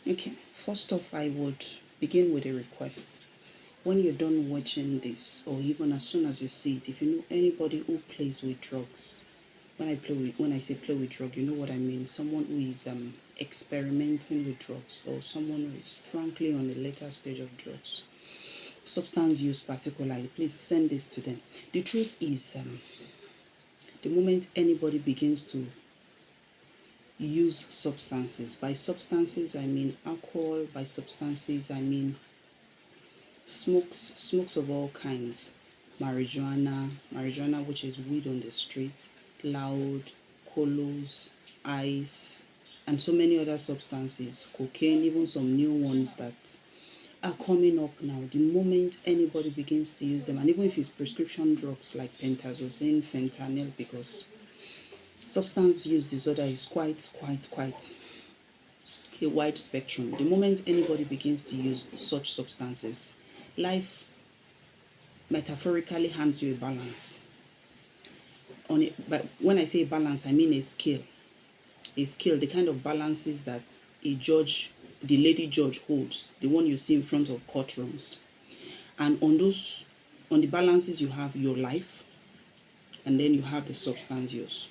Okay, first off, I would begin with a request. When you're done watching this, or even as soon as you see it, if you know anybody who plays with drugs, when I say play with drug, you know what I mean. Someone who is experimenting with drugs, or someone who is frankly on the later stage of drugs, substance use particularly, please send this to them. The truth is, the moment anybody begins to use substances, by substances I mean alcohol, by substances I mean smokes of all kinds, marijuana which is weed on the street, loud, colos, ice, and so many other substances, cocaine, even some new ones that are coming up now. The moment anybody begins to use them, and even if it's prescription drugs like pentazocine, fentanyl, because substance use disorder is quite a wide spectrum. The moment anybody begins to use such substances, life metaphorically hands you a balance on it. But when I say balance, I mean a scale. A scale, the kind of balances that a judge, the lady judge holds, the one you see in front of courtrooms. And on the balances, you have your life, and then you have the substance use,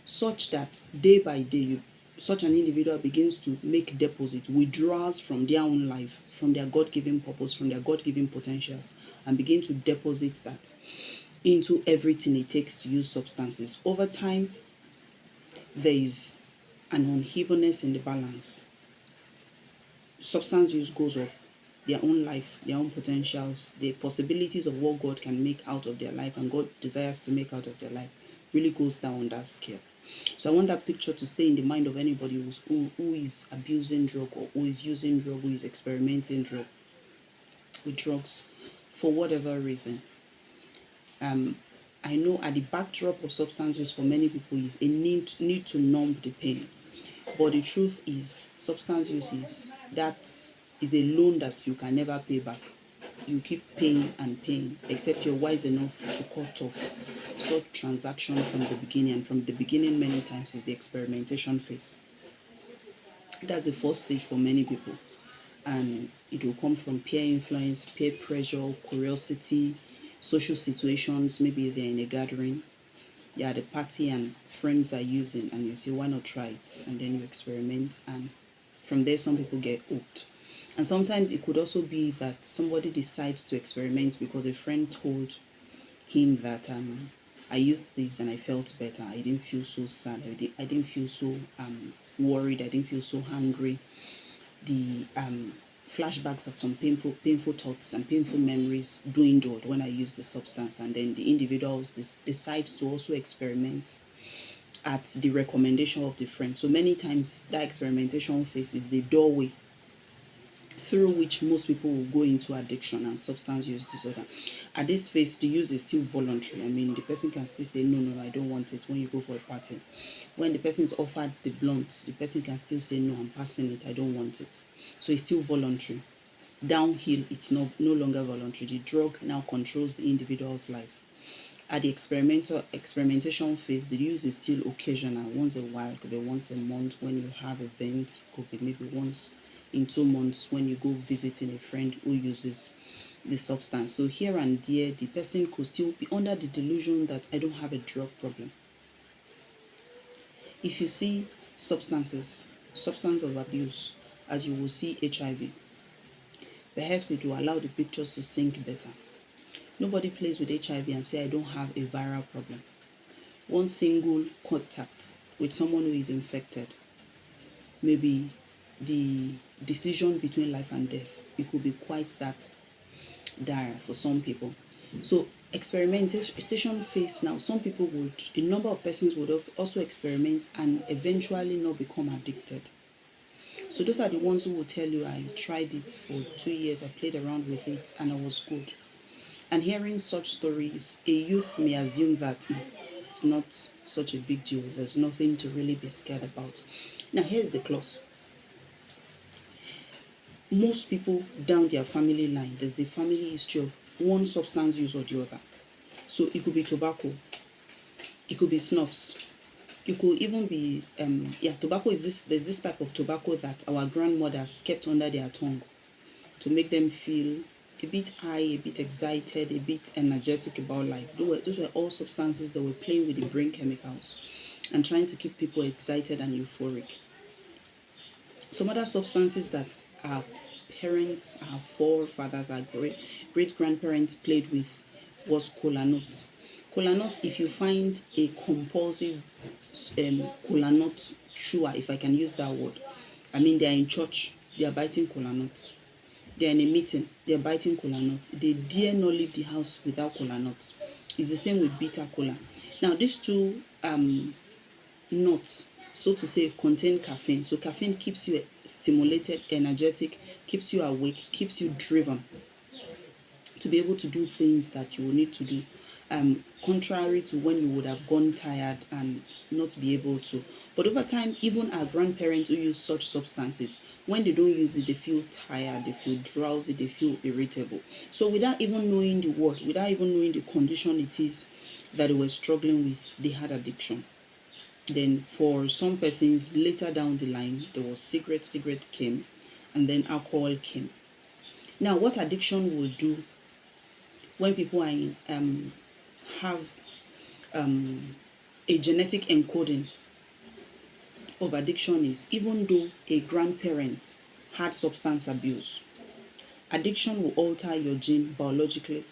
such that day by day, such an individual begins to make deposit, withdrawals from their own life, from their God-given purpose, from their God-given potentials, and begin to deposit that into everything it takes to use substances. Over time, there is an unevenness in the balance. Substance use goes up, their own life, their own potentials, the possibilities of what God can make out of their life and God desires to make out of their life really goes down on that scale. So I want that picture to stay in the mind of anybody who is abusing drug, or who is using drug, who is experimenting with drugs for whatever reason. I know at the backdrop of substance use for many people is a need to numb the pain. But the truth is, substance use is a loan that you can never pay back. You keep paying and paying, except you're wise enough to cut off such transaction from the beginning. And from the beginning, many times, is the experimentation phase. That's the first stage for many people. And it will come from peer influence, peer pressure, curiosity, social situations. Maybe they're in a gathering, you're at a party and friends are using, and you say, why not try it? And then you experiment, and from there some people get hooked. And sometimes it could also be that somebody decides to experiment because a friend told him that I used this and I felt better. I didn't feel so sad. I didn't feel so worried. I didn't feel so hungry. The flashbacks of some painful thoughts and painful memories dwindled when I used the substance. And then the individuals decide to also experiment at the recommendation of the friend. So many times that experimentation phase is the doorway through which most people will go into addiction and substance use disorder. At this phase, the use is still voluntary. I mean, the person can still say, no, I don't want it when you go for a party. When the person is offered the blunt, the person can still say, no, I'm passing it, I don't want it. So it's still voluntary. Downhill, it's no longer voluntary. The drug now controls the individual's life. At the experimentation phase, the use is still occasional, once a while, could be once a month when you have events, could be maybe once in 2 months when you go visiting a friend who uses the substance. So here and there, the person could still be under the delusion that I don't have a drug problem. If you see substance of abuse, as you will see HIV, perhaps it will allow the pictures to sink better. Nobody plays with HIV and say I don't have a viral problem. One single contact with someone who is infected, maybe the decision between life and death, it could be quite that dire for some people. So experimentation phase now, some people would, a number of persons would also experiment and eventually not become addicted. So those are the ones who will tell you, I tried it for 2 years, I played around with it and I was good. And hearing such stories, a youth may assume that it's not such a big deal, there's nothing to really be scared about. Now here's the clause. Most people down their family line, there's a family history of one substance use or the other. So it could be tobacco, it could be snuffs, It could even be tobacco is there's this type of tobacco that our grandmothers kept under their tongue to make them feel a bit high, a bit excited, a bit energetic about life. Those were all substances that were playing with the brain chemicals and trying to keep people excited and euphoric. Some other substances that our parents, our forefathers, our great grandparents played with was kola nut. Kola nut, if you find a compulsive kola nut chewer, if I can use that word, I mean they are in church, they are biting kola nut. They are in a meeting, they are biting kola nut. They dare not leave the house without kola nut. It's the same with bitter kola. Now these two nuts, so to say, contain caffeine. So caffeine keeps you stimulated, energetic, keeps you awake, keeps you driven to be able to do things that you will need to do. Contrary to when you would have gone tired and not be able to. But over time, even our grandparents who use such substances, when they don't use it, they feel tired, they feel drowsy, they feel irritable. So without even knowing the word, without even knowing the condition it is that they were struggling with, they had addiction. Then for some persons later down the line, there was cigarette came, and then alcohol came. Now, what addiction will do when people are in, have a genetic encoding of addiction is, even though a grandparent had substance abuse, addiction will alter your gene biologically.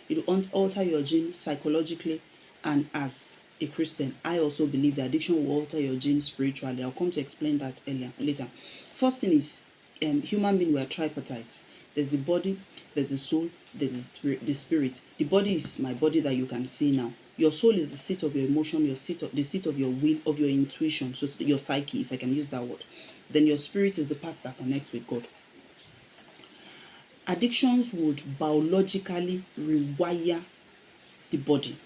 It will alter your gene psychologically, and as a Christian, I also believe that addiction will alter your gene spiritually. I'll come to explain that later. First thing is, human being, we are tripartite. There's the body, there's the soul, there's the spirit. The body is my body that you can see now. Your soul is the seat of your emotion, the seat of your will, of your intuition, so your psyche, if I can use that word. Then your spirit is the part that connects with God. Addictions would biologically rewire the body.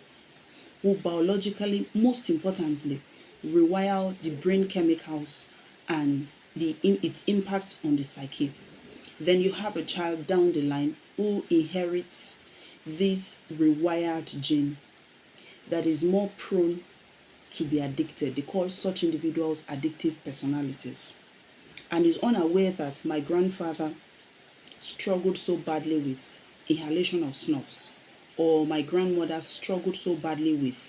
Will biologically, most importantly, rewire the brain chemicals and its impact on the psyche. Then you have a child down the line who inherits this rewired gene that is more prone to be addicted. They call such individuals addictive personalities. And is unaware that my grandfather struggled so badly with inhalation of snuffs, or my grandmother struggled so badly with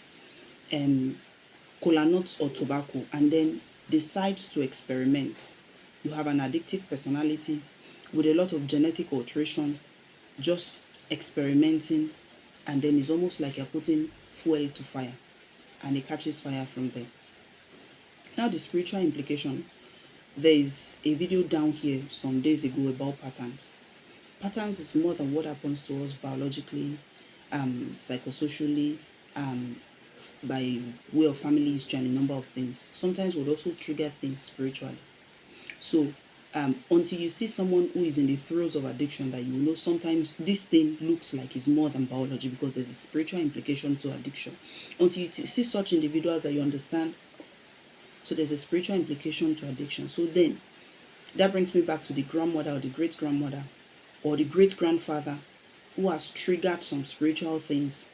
kola nuts or tobacco, and then decides to experiment. You have an addictive personality with a lot of genetic alteration, just experimenting, and then it's almost like you're putting fuel to fire, and it catches fire from there. Now the spiritual implication. There is a video down here some days ago about patterns. Patterns is more than what happens to us biologically, psychosocially, by way of family history and a number of things. Sometimes would also trigger things spiritually. So until you see someone who is in the throes of addiction, that you know sometimes this thing looks like it's more than biology, because there's a spiritual implication to addiction. Until you see such individuals that you understand, so there's a spiritual implication to addiction. So then that brings me back to the grandmother or the great grandmother or the great grandfather who has triggered some spiritual things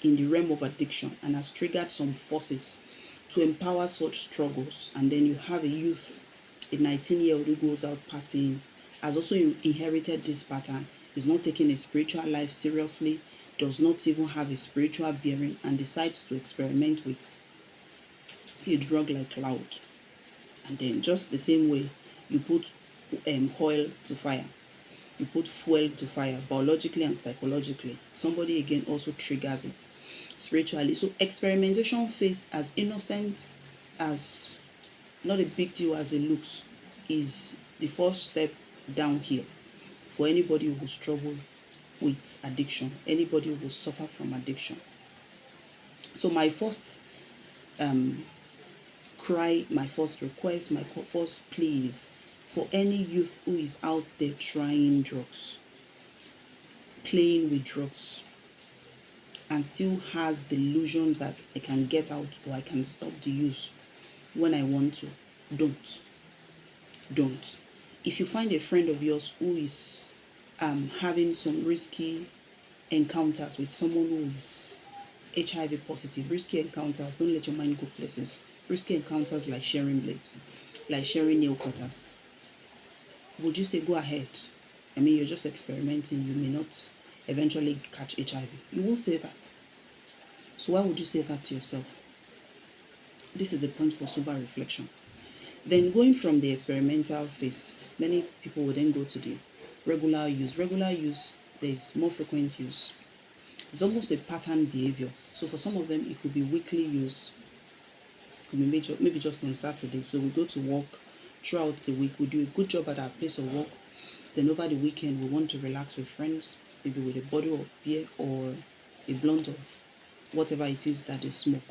in the realm of addiction and has triggered some forces to empower such struggles. And then you have a youth, a 19-year-old who goes out partying, has also inherited this pattern, is not taking his spiritual life seriously, does not even have a spiritual bearing, and decides to experiment with a drug like loud. And then just the same way you put oil to fire, you put fuel to fire, biologically and psychologically, somebody again also triggers it spiritually. So experimentation phase, as innocent, as not a big deal as it looks, is the first step down here for anybody who will struggle with addiction, anybody who will suffer from addiction. So my first cry, my first request, my first plea is for any youth who is out there trying drugs, playing with drugs, and still has the illusion that I can get out or I can stop the use when I want to. Don't. If you find a friend of yours who is having some risky encounters with someone who is HIV positive, risky encounters, don't let your mind go places. Risky encounters like sharing blades, like sharing nail cutters. Would you say go ahead? I mean, you're just experimenting. You may not eventually catch HIV. You will say that. So why would you say that to yourself? This is a point for sober reflection. Then going from the experimental phase, many people will then go to the regular use. Regular use, there's more frequent use. It's almost a pattern behavior. So for some of them, it could be weekly use. It could be maybe just on Saturday. So we go to work throughout the week. We do a good job at our place of work. Then over the weekend, we want to relax with friends, maybe with a bottle of beer or a blunt of whatever it is that they smoke.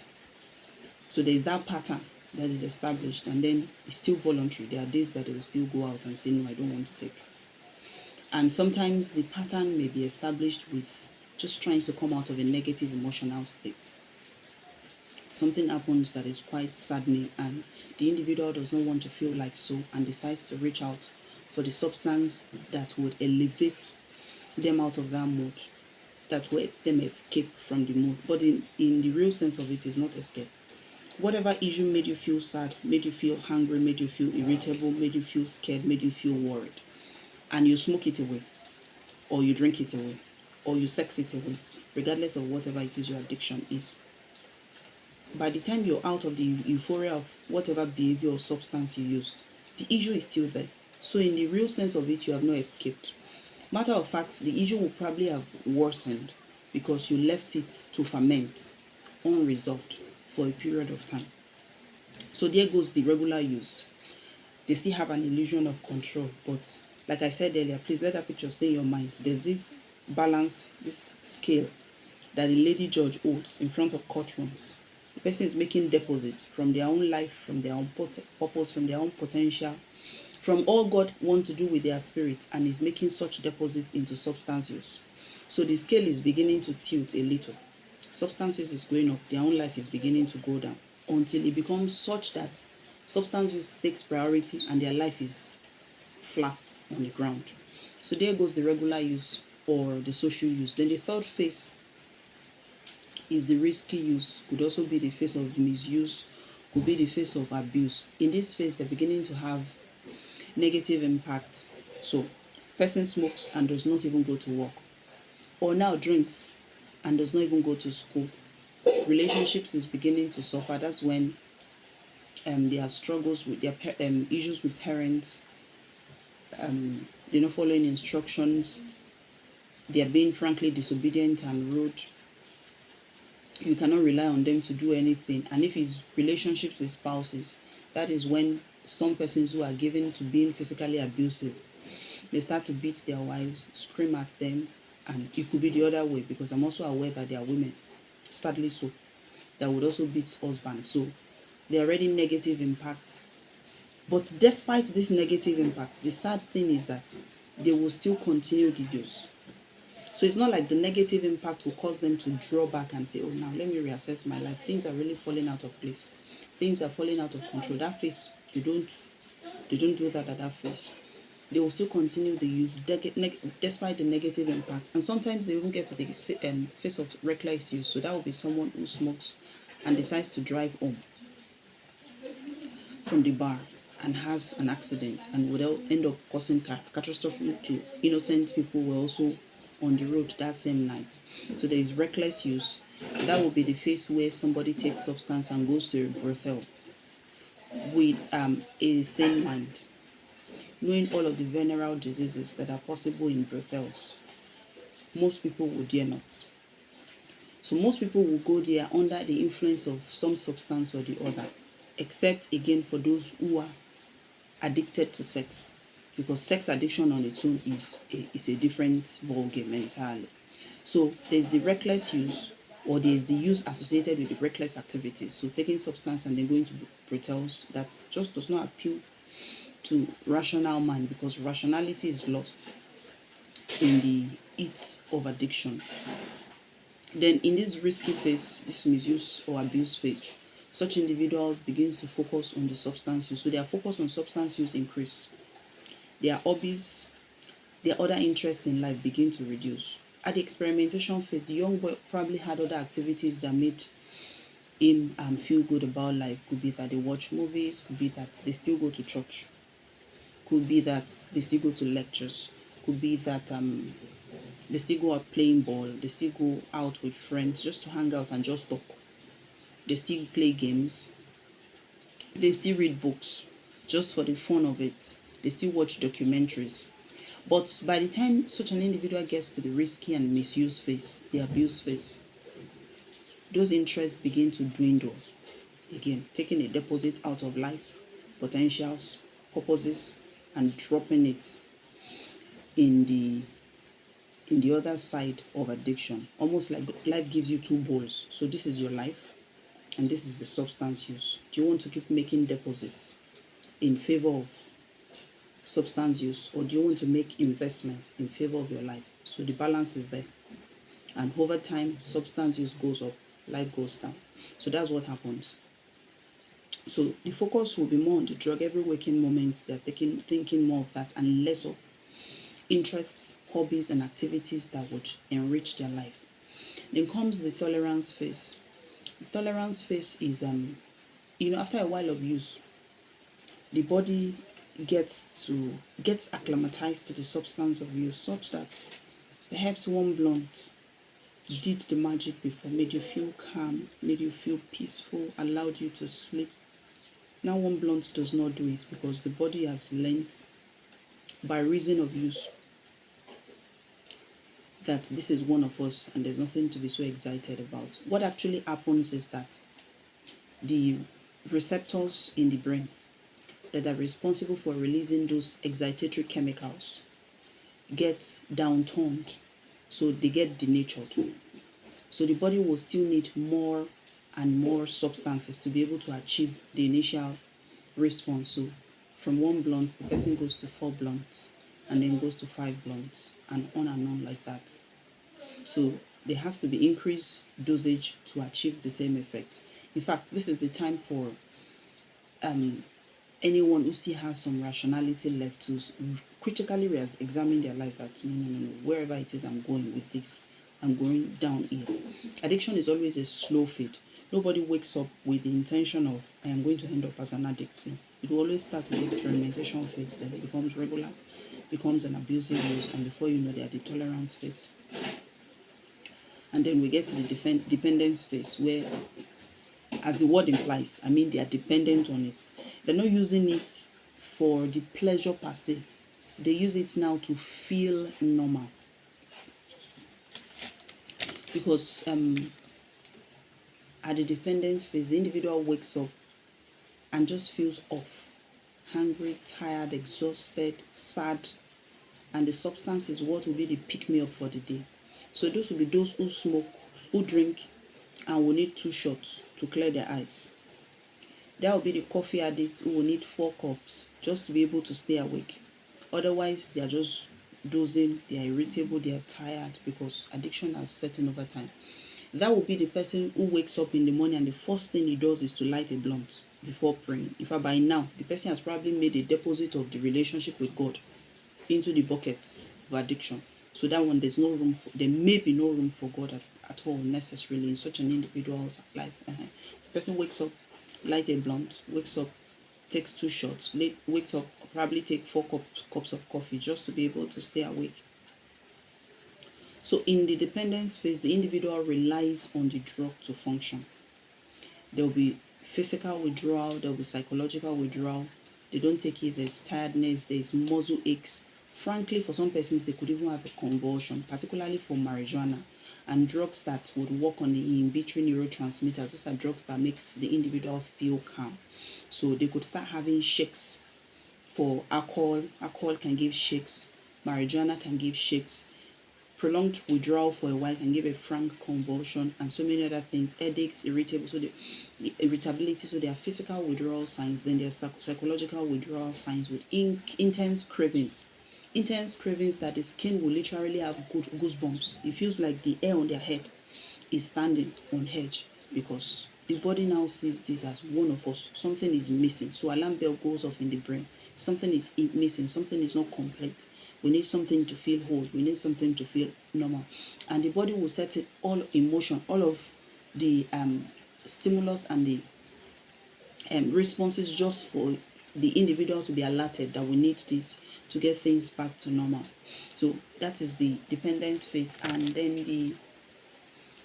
So there's that pattern that is established, and then it's still voluntary. There are days that they will still go out and say, no, I don't want to take. And sometimes the pattern may be established with just trying to come out of a negative emotional state. Something happens that is quite saddening, and the individual does not want to feel like so and decides to reach out for the substance that would elevate them out of that mood, that would let them escape from the mood. But in the real sense of it is not escape. Whatever issue made you feel sad, made you feel hungry, made you feel irritable, made you feel scared, made you feel worried, and you smoke it away, or you drink it away, or you sex it away, regardless of whatever it is your addiction is. By the time you're out of the euphoria of whatever behavior or substance you used, the issue is still there. So in the real sense of it, you have not escaped. Matter of fact, the issue will probably have worsened because you left it to ferment unresolved for a period of time. So there goes the regular use. They still have an illusion of control, but like I said earlier, please let that picture stay in your mind. There's this balance, this scale that the lady judge holds in front of courtrooms. The person is making deposits from their own life, from their own purpose, from their own potential, from all God wants to do with their spirit, and is making such deposits into substance use. So the scale is beginning to tilt a little. Substance use is going up, their own life is beginning to go down, until it becomes such that substance use takes priority and their life is flat on the ground. So there goes the regular use or the social use. Then the third phase is the risky use. Could also be the phase of misuse, could be the phase of abuse. In this phase, they're beginning to have negative impacts. So person smokes and does not even go to work, or now drinks and does not even go to school. Relationships is beginning to suffer. That's when there are struggles with their issues with parents. They're not following instructions. They are being frankly disobedient and rude. You cannot rely on them to do anything. And if it's relationships with spouses, that is when some persons who are given to being physically abusive, they start to beat their wives, scream at them, and it could be the other way, because I'm also aware that there are women, sadly so, that would also beat husbands. So there are already negative impacts. But despite this negative impact, the sad thing is that they will still continue the use. So it's not like the negative impact will cause them to draw back and say, oh, now let me reassess my life. Things are really falling out of place. Things are falling out of control. That phase, they don't do that at that phase. They will still continue the use despite the negative impact. And sometimes they even get to the phase of reckless use. So that will be someone who smokes and decides to drive home from the bar and has an accident and would end up causing catastrophe to innocent people who were also on the road that same night. So there is reckless use. That will be the phase where somebody takes substance and goes to a brothel with a sane mind, knowing all of the venereal diseases that are possible in brothels. Most people will dare not. So most people will go there under the influence of some substance or the other, except again for those who are addicted to sex, because sex addiction on its own is a different ballgame entirely. So there's the reckless use, or there's the use associated with the reckless activities. So taking substance and then going to brothels, that just does not appeal to rational mind, because rationality is lost in the heat of addiction. Then in this risky phase, this misuse or abuse phase, such individuals begins to focus on the substance use. So their focus on substance use increase. Their hobbies, their other interests in life begin to reduce. At the experimentation phase, the young boy probably had other activities that made him feel good about life. Could be that they watch movies, could be that they still go to church, could be that they still go to lectures, could be that they still go out playing ball, they still go out with friends just to hang out and just talk. They still play games, they still read books just for the fun of it. They still watch documentaries. But by the time such an individual gets to the risky and misuse phase, the abuse phase, those interests begin to dwindle. Again, taking a deposit out of life, potentials, purposes, and dropping it in the other side of addiction. Almost like life gives you two bowls. So this is your life, and this is the substance use. Do you want to keep making deposits in favor of substance use, or do you want to make investments in favor of your life? So the balance is there. And over time, substance use goes up, life goes down. So that's what happens. So the focus will be more on the drug. Every waking moment, they're thinking more of that and less of interests, hobbies, and activities that would enrich their life. Then comes the tolerance phase. The tolerance phase is, after a while of use, the body gets acclimatized to the substance of use, such that perhaps one blunt did the magic before, made you feel calm, made you feel peaceful, allowed you to sleep. Now one blunt does not do it, because the body has learned by reason of use that this is one of us and there's nothing to be so excited about. What actually happens is that the receptors in the brain that are responsible for releasing those excitatory chemicals get downtoned, so they get denatured. So the body will still need more and more substances to be able to achieve the initial response. So from one blunt, the person goes to 4 blunts, and then goes to 5 blunts, and on like that. So there has to be increased dosage to achieve the same effect. In fact, this is the time for anyone who still has some rationality left to critically examine their life, that no, wherever it is I'm going with this, I'm going downhill. Addiction is always a slow fade. Nobody wakes up with the intention of, I am going to end up as an addict. No. It will always start with the experimentation phase, then it becomes regular, becomes an abusive use, and before you know, they are the tolerance phase. And then we get to the dependence phase, where, as the word implies, they are dependent on it. They're not using it for the pleasure per se. They use it now to feel normal. Because at the dependence phase, the individual wakes up and just feels off, hungry, tired, exhausted, sad, and the substance is what will be the pick-me-up for the day. So those will be those who smoke, who drink, and will need 2 shots to clear their eyes. That will be the coffee addict who will need 4 cups just to be able to stay awake. Otherwise, they are just dozing, they are irritable, they are tired, because addiction has set in over time. That will be the person who wakes up in the morning and the first thing he does is to light a blunt before praying. In fact, by now, the person has probably made a deposit of the relationship with God into the bucket of addiction. So that one, there may be no room for God at all necessarily in such an individual's life. The person wakes up, light a blunt, wakes up, takes 2 shots, wakes up, probably take 4 cups of coffee just to be able to stay awake. So in the dependence phase, the individual relies on the drug to function. There will be physical withdrawal, there will be psychological withdrawal. They don't take it, there's tiredness, there's muscle aches. Frankly, for some persons, they could even have a convulsion, particularly for marijuana and drugs that would work on the inhibitory neurotransmitters. Those are drugs that makes the individual feel calm. So they could start having shakes. For alcohol can give shakes, marijuana can give shakes, prolonged withdrawal for a while can give a frank convulsion, and so many other things, headaches, irritability. So there are physical withdrawal signs, then there are psychological withdrawal signs with intense cravings that the skin will literally have goosebumps. It feels like the hair on their head is standing on edge, because the body now sees this as one of us. Something is missing. So alarm bell goes off in the brain. Something is missing. Something is not complete. We need something to feel whole. We need something to feel normal. And the body will set it all emotion, all of the stimulus and the responses just for the individual to be alerted that we need this to get things back to normal. So that is the dependence phase. And then the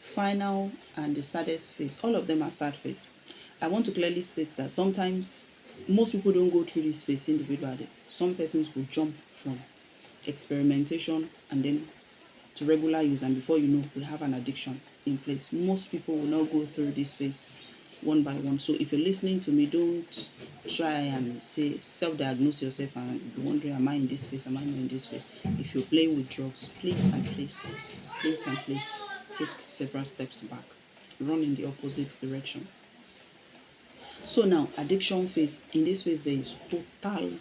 final and the saddest phase, all of them are sad phase. I want to clearly state that sometimes most people don't go through this phase individually. Some persons will jump from experimentation and then to regular use, and before you know, we have an addiction in place. Most people will not go through this phase one by one. So if you're listening to me, don't try and say self-diagnose yourself and be wondering, am I in this phase, am I not in this phase? If you're playing with drugs, please take several steps back, run in the opposite direction. So now, addiction phase. In this phase, there is total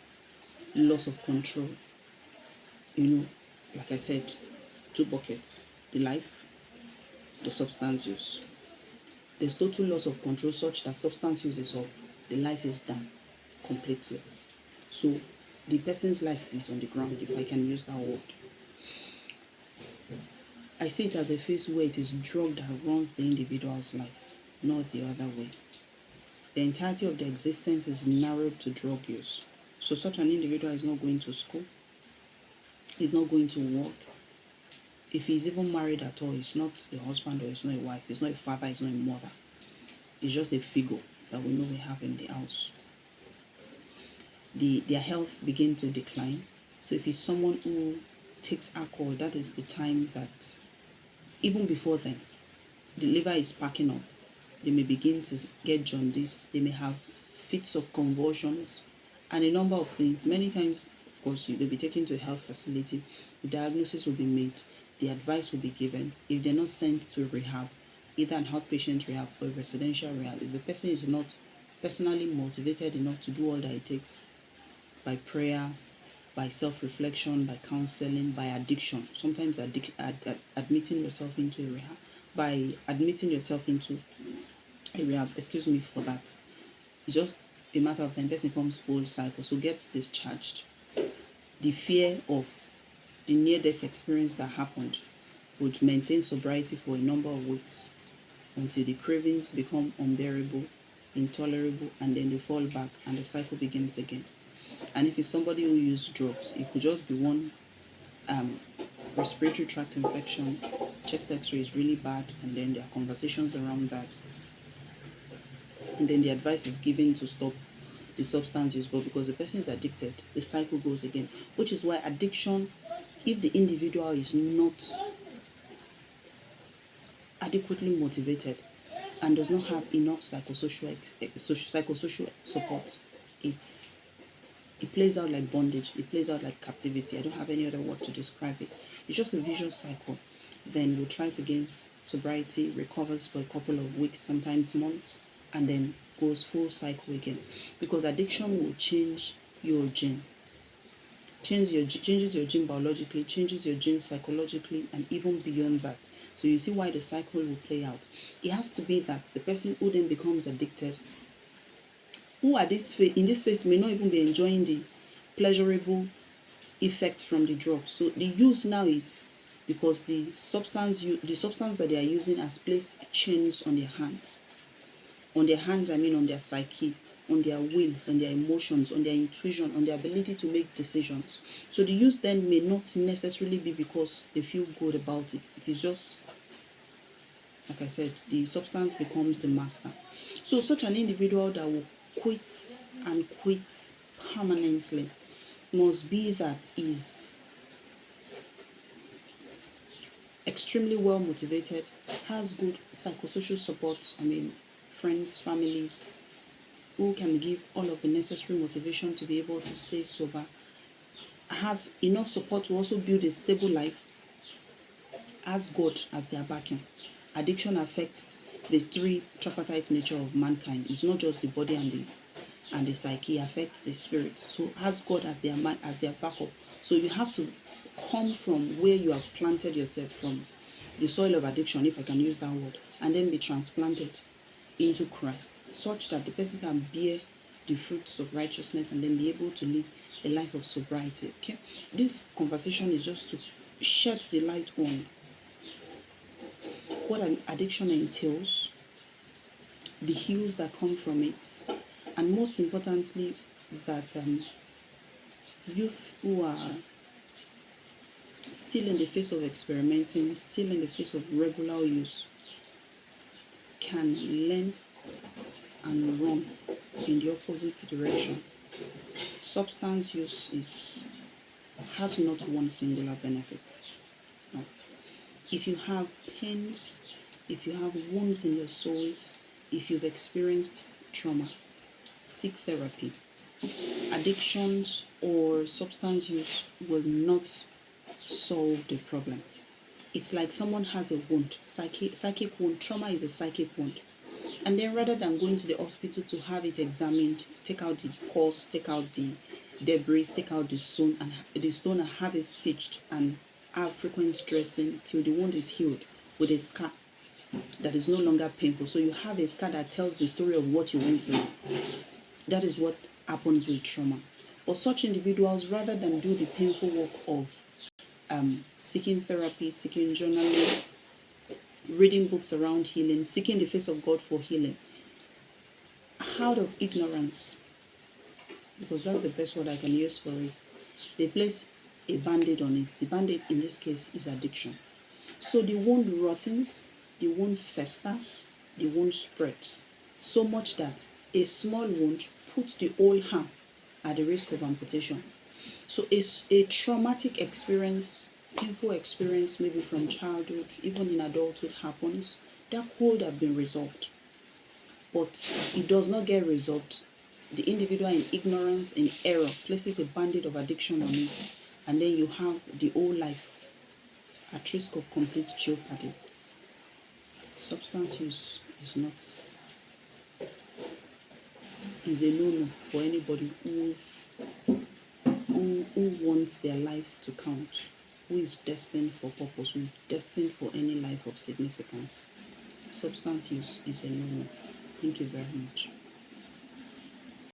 loss of control. Like I said, 2 buckets: the life, the substance use. There's total loss of control such that substance use is up, the life is down completely. So the person's life is on the ground, if I can use that word. I see it as a phase where it is drug that runs the individual's life, not the other way. The entirety of their existence is narrowed to drug use. So such an individual is not going to school, he's not going to work. If he's even married at all, he's not a husband or he's not a wife, he's not a father, he's not a mother. It's just a figure that we know we have in the house. Their health begins to decline. So if it's someone who takes alcohol, that is the time that, even before then, the liver is packing up. They may begin to get jaundice, they may have fits of convulsions, and a number of things. Many times, of course, they'll be taken to a health facility, the diagnosis will be made, the advice will be given. If they're not sent to rehab, either an outpatient rehab or residential rehab, if the person is not personally motivated enough to do all that it takes, by prayer, by self-reflection, by counseling, by addiction, sometimes admitting yourself into a rehab, by admitting yourself into a rehab, excuse me for that, it's just a matter of time, person comes full cycle, so gets discharged. The fear of the near-death experience that happened would maintain sobriety for a number of weeks until the cravings become unbearable, intolerable, and then they fall back and the cycle begins again. And if it's somebody who uses drugs, it could just be one respiratory tract infection, chest x-ray is really bad, and then there are conversations around that. And then the advice is given to stop the substance use, but because the person is addicted, the cycle goes again. Which is why addiction, if the individual is not adequately motivated and does not have enough psychosocial support, it plays out like bondage, it plays out like captivity. I don't have any other word to describe it. It's just a vicious cycle. Then we'll try to gain sobriety, recovers for a couple of weeks, sometimes months, and then goes full cycle again. Because addiction will change your gene. Changes your gene biologically, changes your gene psychologically, and even beyond that. So you see why the cycle will play out. It has to be that the person who then becomes addicted, who in this phase may not even be enjoying the pleasurable effect from the drug. So the use now is because the substance that they are using has placed chains on their hands. On their hands, I mean on their psyche, on their wills, on their emotions, on their intuition, on their ability to make decisions. So the use then may not necessarily be because they feel good about it. It is just, like I said, the substance becomes the master. So such an individual that will quit permanently must be that is extremely well motivated, has good psychosocial support, friends, families, who can give all of the necessary motivation to be able to stay sober, has enough support to also build a stable life, has God as their backing. Addiction affects the 3 tripartite nature of mankind. It's not just the body and the psyche, affects the spirit. So has God as their backup. So you have to come from where you have planted yourself, from the soil of addiction, if I can use that word, and then be transplanted into Christ, such that the person can bear the fruits of righteousness and then be able to live a life of sobriety. Okay, this conversation is just to shed the light on what an addiction entails, the hills that come from it, and most importantly, that youth who are still in the face of experimenting, still in the face of regular use, can learn and run in the opposite direction. Substance use has not one singular benefit. No. If you have pains, if you have wounds in your souls, if you've experienced trauma, seek therapy. Addictions or substance use will not solve the problem. It's like someone has a wound, psychic wound. Trauma is a psychic wound. And then rather than going to the hospital to have it examined, take out the pus, take out the debris, take out the stone and have it stitched and have frequent dressing till the wound is healed with a scar that is no longer painful. So you have a scar that tells the story of what you went through. That is what happens with trauma. But such individuals, rather than do the painful work of seeking therapy, seeking journaling, reading books around healing, seeking the face of God for healing, out of ignorance, because that's the best word I can use for it, they place a band-aid on it. The band-aid in this case is addiction. So the wound rottens, the wound festers, the wound spreads, so much that a small wound puts the whole arm at the risk of amputation. So it's a traumatic experience, painful experience, maybe from childhood, even in adulthood happens, that could have been resolved. But it does not get resolved. The individual in ignorance, in error, places a band-aid of addiction on it, and then you have the whole life at risk of complete jeopardy. Substance use is not, is a no-no for anybody who wants their life to count, who is destined for purpose, who is destined for any life of significance. Substance use is a no-no. Thank you very much.